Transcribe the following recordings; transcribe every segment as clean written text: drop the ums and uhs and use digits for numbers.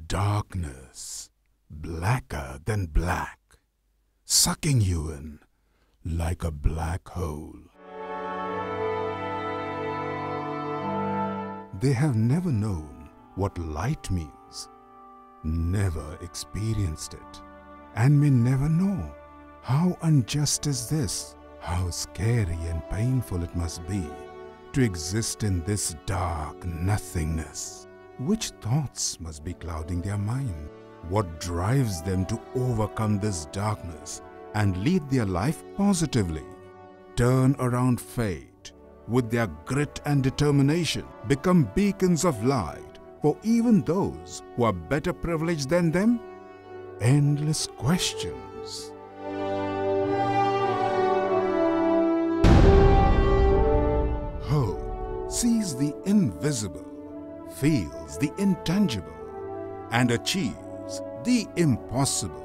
Darkness, blacker than black, sucking you in like a black hole. They have never known what light means, never experienced it, and may never know. How unjust is this? How scary and painful it must be to exist in this dark nothingness. Which thoughts must be clouding their mind? What drives them to overcome this darkness and lead their life positively? Turn around fate with their grit and determination, become beacons of light for even those who are better privileged than them? Endless questions. Hope sees the invisible, feels the intangible, and achieves the impossible.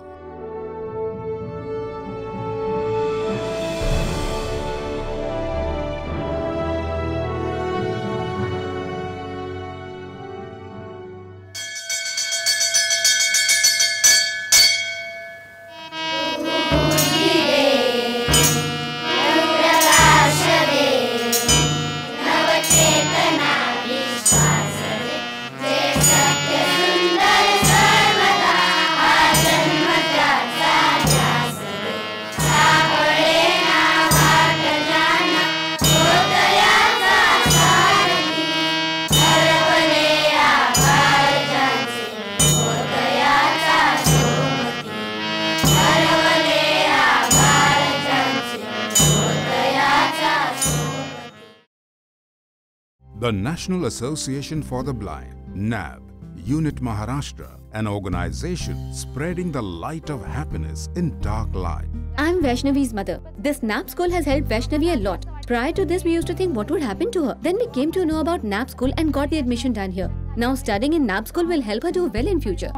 The National Association for the Blind, NAB, Unit Maharashtra, an organization spreading the light of happiness in dark life. I'm Vaishnavi's mother. This NAB school has helped Vaishnavi a lot. Prior to this, we used to think what would happen to her. Then we came to know about NAB school and got the admission done here. Now studying in NAB school will help her do well in future.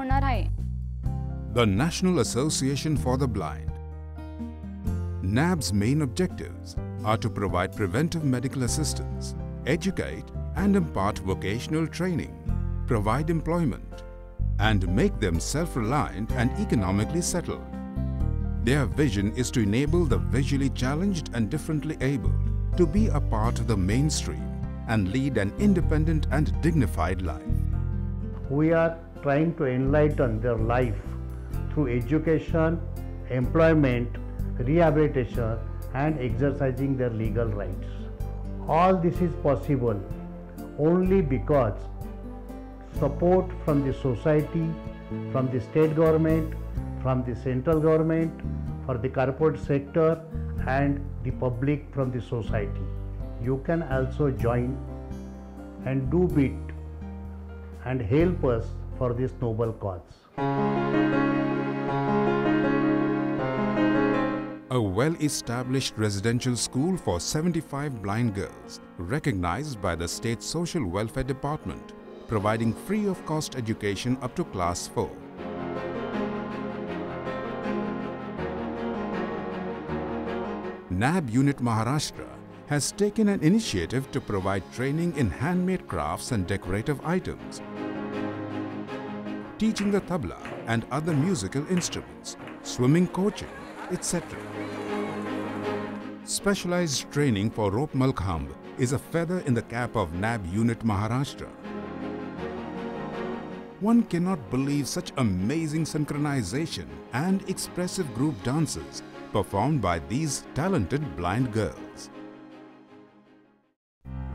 The National Association for the Blind. NAB's main objectives are to provide preventive medical assistance, educate and impart vocational training, provide employment, and make them self-reliant and economically settled. Their vision is to enable the visually challenged and differently abled to be a part of the mainstream and lead an independent and dignified life. We are trying to enlighten their life through education, employment, rehabilitation, and exercising their legal rights. All this is possible only because support from the society, from the state government, from the central government, for the corporate sector and the public from the society. You can also join and do bit and help us for this noble cause. A well-established residential school for 75 blind girls, recognized by the State Social Welfare Department, providing free-of-cost education up to Class 4. NAB Unit Maharashtra has taken an initiative to provide training in handmade crafts and decorative items, teaching the tabla and other musical instruments, swimming coaching, etc. Specialized training for rope malkhamb is a feather in the cap of NAB Unit Maharashtra. One cannot believe such amazing synchronization and expressive group dances performed by these talented blind girls.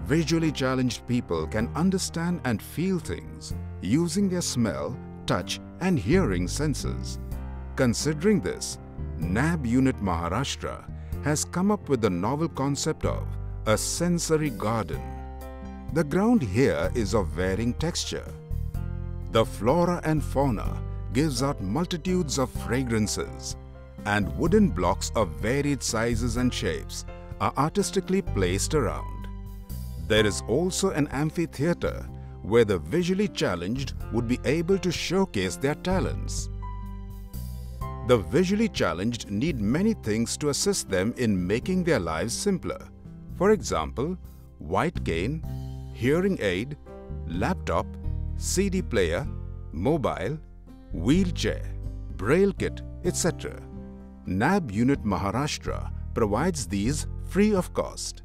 Visually challenged people can understand and feel things using their smell, touch and hearing senses. Considering this, NAB Unit Maharashtra has come up with the novel concept of a sensory garden. The ground here is of varying texture. The flora and fauna gives out multitudes of fragrances, and wooden blocks of varied sizes and shapes are artistically placed around. There is also an amphitheater where the visually challenged would be able to showcase their talents. The visually challenged need many things to assist them in making their lives simpler. For example, white cane, hearing aid, laptop, CD player, mobile, wheelchair, braille kit, etc. NAB Unit Maharashtra provides these free of cost.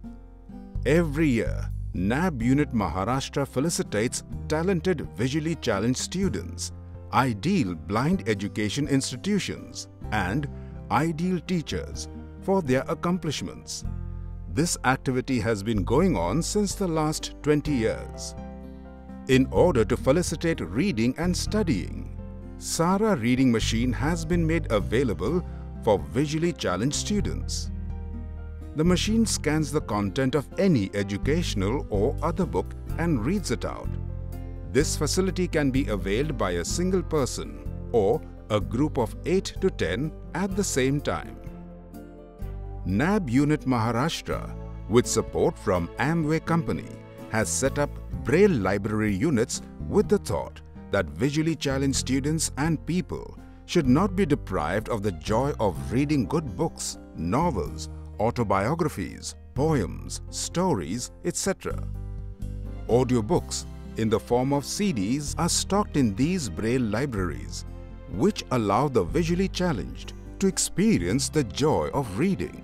Every year, NAB Unit Maharashtra felicitates talented visually challenged students, ideal blind education institutions, and ideal teachers for their accomplishments. This activity has been going on since the last 20 years. In order to felicitate reading and studying, Sara reading machine has been made available for visually challenged students. The machine scans the content of any educational or other book and reads it out. This facility can be availed by a single person or a group of 8 to 10 at the same time. NAB Unit Maharashtra, with support from Amway Company, has set up Braille library units with the thought that visually challenged students and people should not be deprived of the joy of reading good books, novels, autobiographies, poems, stories, etc. Audiobooks in the form of CDs are stocked in these Braille libraries, which allow the visually challenged to experience the joy of reading.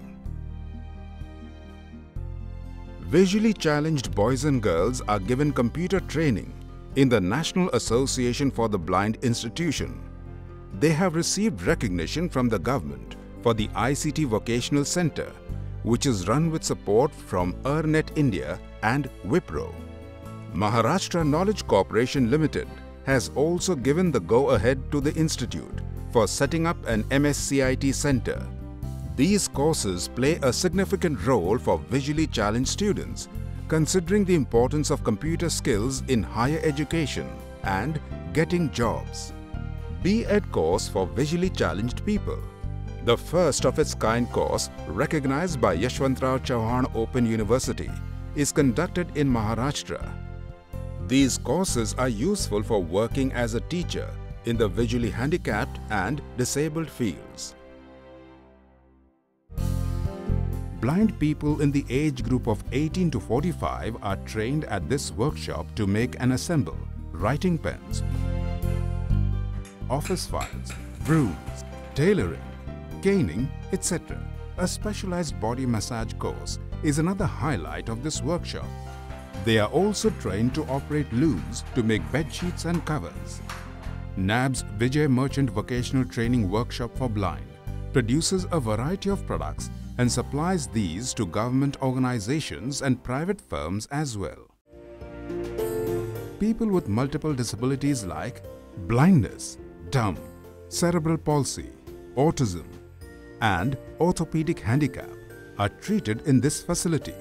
Visually challenged boys and girls are given computer training in the National Association for the Blind institution. They have received recognition from the government for the ICT Vocational Center, which is run with support from EarNet India and Wipro. Maharashtra Knowledge Corporation Limited has also given the go-ahead to the institute for setting up an MSCIT center. These courses play a significant role for visually challenged students, considering the importance of computer skills in higher education and getting jobs. B.Ed course for visually challenged people. The first of its kind course, recognized by Yashwantrao Chauhan Open University, is conducted in Maharashtra. These courses are useful for working as a teacher in the visually handicapped and disabled fields. Blind people in the age group of 18 to 45 are trained at this workshop to make and assemble writing pens, office files, brooms, tailoring, caning, etc. A specialized body massage course is another highlight of this workshop. They are also trained to operate looms to make bed sheets and covers. NAB's Vijay Merchant Vocational Training Workshop for Blind produces a variety of products and supplies these to government organizations and private firms as well. People with multiple disabilities like blindness, dumb, cerebral palsy, autism, and orthopedic handicap are treated in this facility.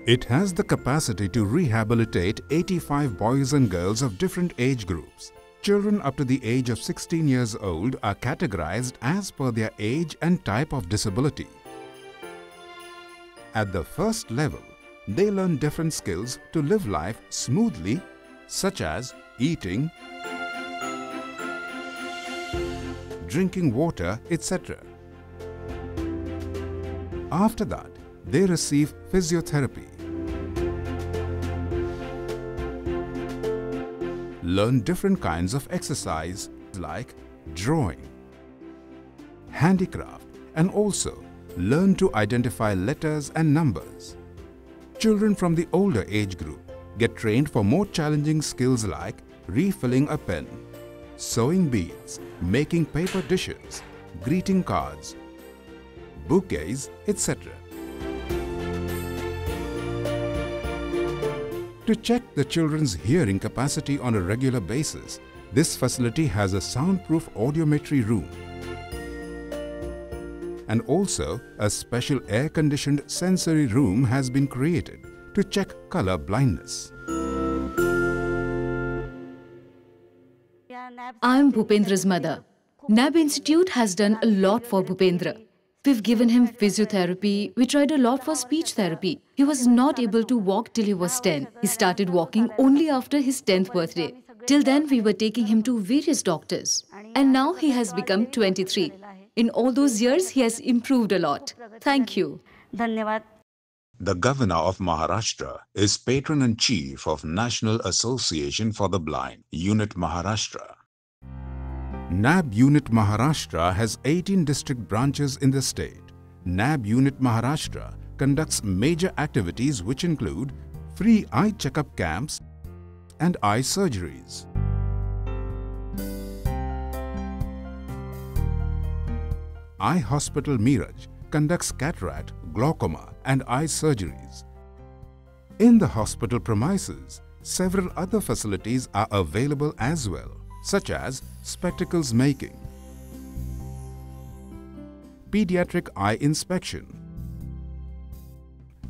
It has the capacity to rehabilitate 85 boys and girls of different age groups. Children up to the age of 16 years old are categorized as per their age and type of disability. At the first level, they learn different skills to live life smoothly, such as eating, drinking water, etc. After that, they receive physiotherapy, learn different kinds of exercise like drawing, handicraft, and also learn to identify letters and numbers. Children from the older age group get trained for more challenging skills like refilling a pen, sewing beads, making paper dishes, greeting cards, bouquets, etc. To check the children's hearing capacity on a regular basis, this facility has a soundproof audiometry room and also a special air-conditioned sensory room has been created to check color blindness. I'm Bhupendra's mother. NAB Institute has done a lot for Bhupendra. We've given him physiotherapy. We tried a lot for speech therapy. He was not able to walk till he was 10. He started walking only after his 10th birthday. Till then, we were taking him to various doctors. And now he has become 23. In all those years, he has improved a lot. Thank you. The Governor of Maharashtra is Patron and Chief of National Association for the Blind, Unit Maharashtra. NAB Unit Maharashtra has 18 district branches in the state. NAB Unit Maharashtra conducts major activities which include free eye checkup camps and eye surgeries. Eye Hospital Meerut conducts cataract, glaucoma and eye surgeries. In the hospital premises, several other facilities are available as well, such as spectacles making, pediatric eye inspection,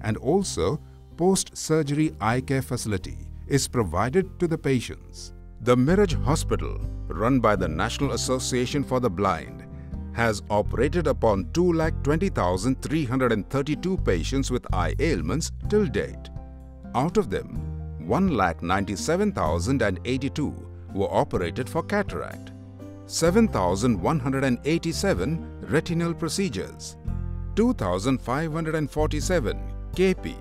and also post-surgery eye care facility is provided to the patients. The Meerut Hospital, run by the National Association for the Blind, has operated upon 2,20,332 patients with eye ailments till date. Out of them, 1,97,082 were operated for cataract, 7,187 retinal procedures, 2,547 KP,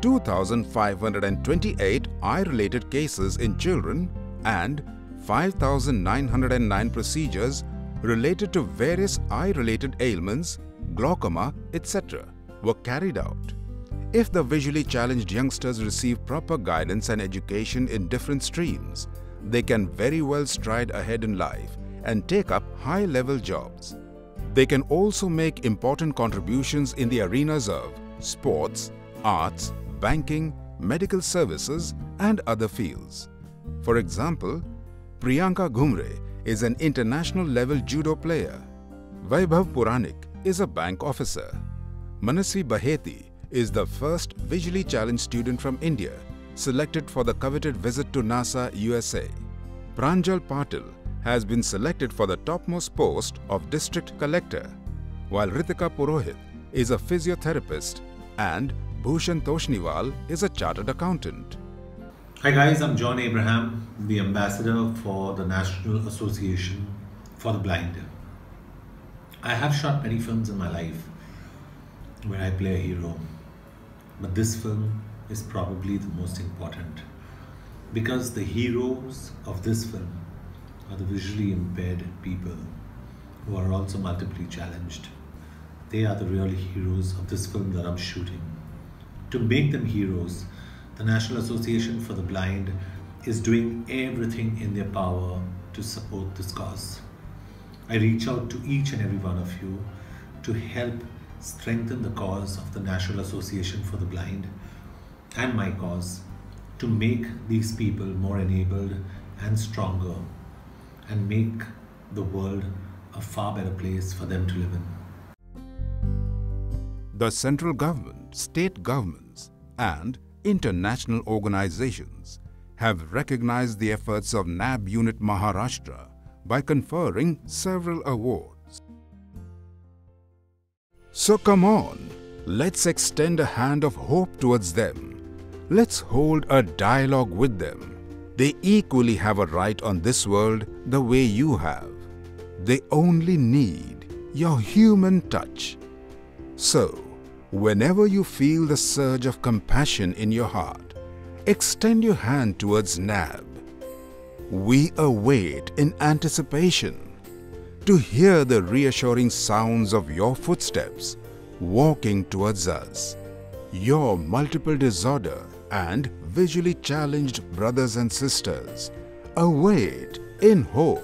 2,528 eye-related cases in children and 5,909 procedures related to various eye-related ailments, glaucoma, etc. were carried out. If the visually challenged youngsters receive proper guidance and education in different streams, they can very well stride ahead in life and take up high-level jobs. They can also make important contributions in the arenas of sports, arts, banking, medical services and other fields. For example, Priyanka Ghumre is an international level judo player. Vaibhav Puranik is a bank officer. Manasvi Baheti is the first visually challenged student from India selected for the coveted visit to NASA, USA. Pranjal Patil has been selected for the topmost post of district collector, while Ritika Purohit is a physiotherapist and Bhushan Toshniwal is a chartered accountant. Hi guys, I'm John Abraham, the ambassador for the National Association for the Blind. I have shot many films in my life where I play a hero, but this film is probably the most important because the heroes of this film are the visually impaired people who are also multiply challenged. They are the real heroes of this film that I'm shooting. To make them heroes, the National Association for the Blind is doing everything in their power to support this cause. I reach out to each and every one of you to help strengthen the cause of the National Association for the Blind and my cause to make these people more enabled and stronger and make the world a far better place for them to live in. The central government, state governments and international organizations have recognized the efforts of NAB Unit Maharashtra by conferring several awards. So come on, let's extend a hand of hope towards them. Let's hold a dialogue with them. They equally have a right on this world the way you have. They only need your human touch. So, whenever you feel the surge of compassion in your heart, extend your hand towards NAB. We await in anticipation to hear the reassuring sounds of your footsteps walking towards us. Your multiple disorder and visually challenged brothers and sisters await in hope.